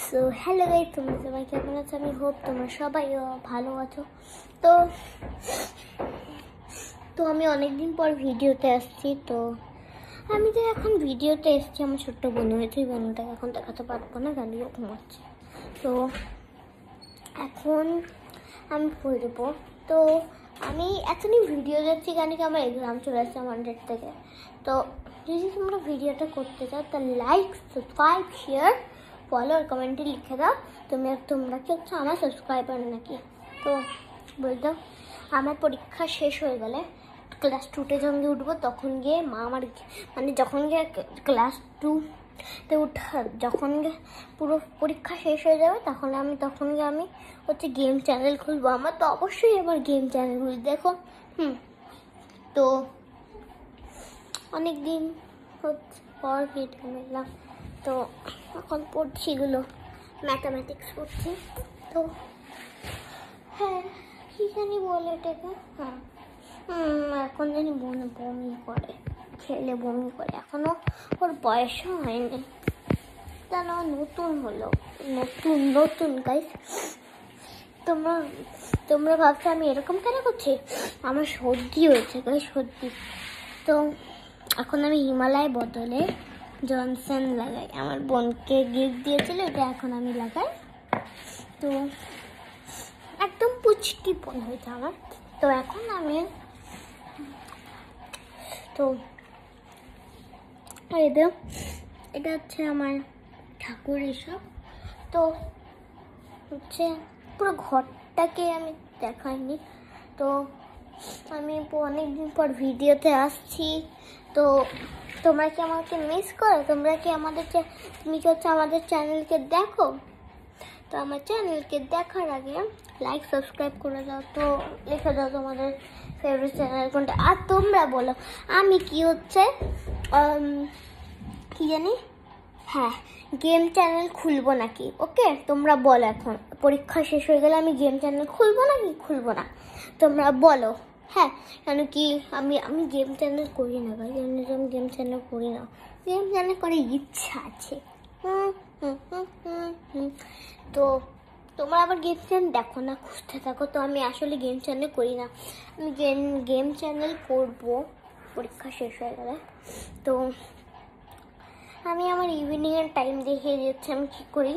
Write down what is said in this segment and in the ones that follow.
So hello guys, তোমরা সবাই কেমন আছো? আমি হোপ তোমরা সবাই ভালো আছো। তো তো আমি অনেকদিন পর ভিডিওতে আসছি। তো আমি যে এখন ভিডিওতে এসেছি, আমার ছোট্ট বোন হয়েছে, এই বোনটাকে এখন দেখাতে পারবো না, গাড়িও ঘুমাচ্ছে। তো এখন আমি পড়বো। তো আমি এখনই ভিডিও দেখছি, কেন কি আমার এক্সাম চলে আসছে 100 থেকে। তো যদি তোমরা ভিডিওটা করতে চাও তা লাইক, সাবস্ক্রাইব, শেয়ার, ফলো আর কমেন্টে লিখে দাও তোমরা কি হচ্ছে আমার সাবস্ক্রাইবার নাকি। তো বলে দাও, আমার পরীক্ষা শেষ হয়ে গেলে ক্লাস 2তে যখন গিয়ে উঠবো, তখন গিয়ে মা আমার মানে যখন গিয়ে ক্লাস 2তে যখন গিয়ে পুরো পরীক্ষা শেষ হয়ে যাবে, তখন গিয়ে আমি হচ্ছে গেম চ্যানেল খুলবো। আমার তো অবশ্যই আবার গেম চ্যানেল খুলবো, দেখো। তো অনেক দিন হচ্ছে পর ভিডিও নিলাম। তো এখন পড়ছি, এগুলো ম্যাথামেটিক্স পড়ছি। তো হ্যাঁ, কি জানি বলে এটাকে, হ্যাঁ এখন জানি বমি করে, খেলে বমি করে। এখনো ওর বয়সও হয়নি, কেন নতুন হলো, নতুন গাইস। তোমরা ভাবছো আমি এরকম কেন করছি? আমার সর্দি হয়েছে গাইস, সর্দি। তো এখন আমি হিমালয় বদলে জনসন লাগাই, আমার বোনকে গিফট দিয়েছিল, এটা এখন আমি লাগাই। তো একদম পুচকি বোন হয়েছে আমার। তো এখন আমি এটা হচ্ছে আমার ঠাকুর এসব। তো হচ্ছে পুরো ঘরটাকে আমি দেখাইনি। তো আমি অনেকদিন পর ভিডিওতে আসছি। তো তোমরা কি আমাকে মিস করো? তুমি কি হচ্ছে আমাদের চ্যানেলকে দেখো? তো আমার চ্যানেলকে দেখার আগে লাইক, সাবস্ক্রাইব করে দাও। তো লিখে দাও তোমাদের ফেভারিট চ্যানেল কোনটা। আর তোমরা বলো আমি কি হচ্ছে কি জানি, হ্যাঁ, গেম চ্যানেল খুলবো নাকি? ওকে, তোমরা বলো। এখন পরীক্ষা শেষ হয়ে গেলে আমি গেম চ্যানেল খুলবো নাকি খুলবো না, তোমরা বলো। হ্যাঁ, কেন কি আমি গেম চ্যানেল করি না ভাই, আমি গেম চ্যানেল করি না, গেম চ্যানেল করার ইচ্ছা আছে। তো তোমরা আবার গেম চ্যানেল দেখো না, খুঁজতে থাকো। তো আমি আসলে গেম চ্যানেল করি না, আমি গেম চ্যানেল করবো পরীক্ষা শেষ হয়ে গেলে। তো আমি আমার ইভিনিংয়ের টাইম দেখিয়ে দিচ্ছি আমি কী করি।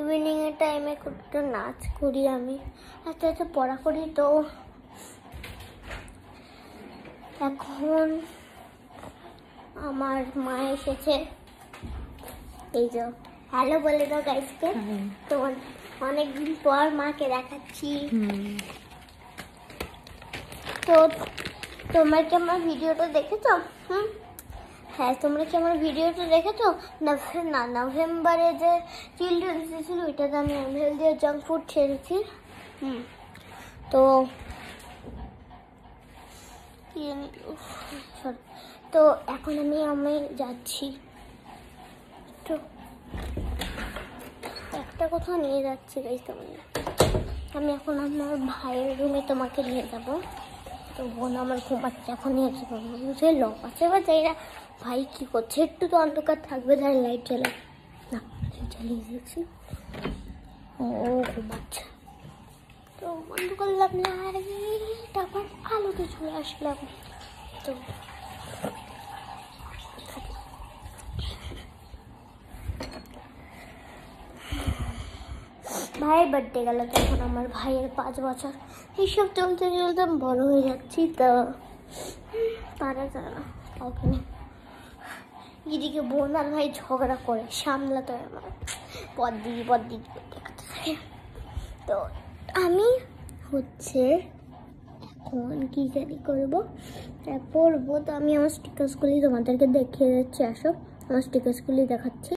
ইভিনিংয়ের টাইমে একটু নাচ করি, আমি আস্তে পড়া করি। তো এখন আমার মা এসেছে, এই যে হ্যালো বলে দাও গাইসকে। তো অনেকদিন পর মাকে দেখাচ্ছি। তো তোমরা কি আমার ভিডিওটা দেখেছো? হ্যাঁ, তোমরা কি আমার ভিডিওটা দেখেছো? নভেম্বরে যে চিলড্রেন্স ডে ছিল, ওইটাতে আমি আনহেলদি জাঙ্ক ফুড ছেড়েছি। তো তো এখন আমি যাচ্ছি, তো একটা কথা নিয়ে যাচ্ছি গাইস তোমাদের। আমি এখন আমার ভাইয়ের রুমে তোমাকে নিয়ে যাব। তো বোন আমার ঘুমাচ্ছে, এখন নিয়ে যাবো, বুঝে লক আছে বা যাই না। ভাই কি করছে? একটু তো অন্ধকার থাকবে, তাই লাইট জ্বালা না, জ্বালিয়ে দিয়েছি। ও ঘুমাচ্ছে, তো বন্ধ করলাম না, আর তারপর আলোতে চলে আসলাম। তো ভাইয়ের বার্থডে গেল, তখন আমার ভাইয়ের 5 বছর। এইসব চলতে চলতে আমি বড় হয়ে যাচ্ছি। তো তারা কাউকে নেই, এদিকে বোন আর ভাই ঝগড়া করে সামলাতে হয় আমার, পর দিদি দেখাতে থাকে। তো আমি হচ্ছে এখন কি জানি করবো, পড়বো। তো আমি আমার স্টিকার্সগুলি তোমাদেরকে দেখিয়ে যাচ্ছি, আসো আমার স্টিকার্সগুলি দেখাচ্ছি।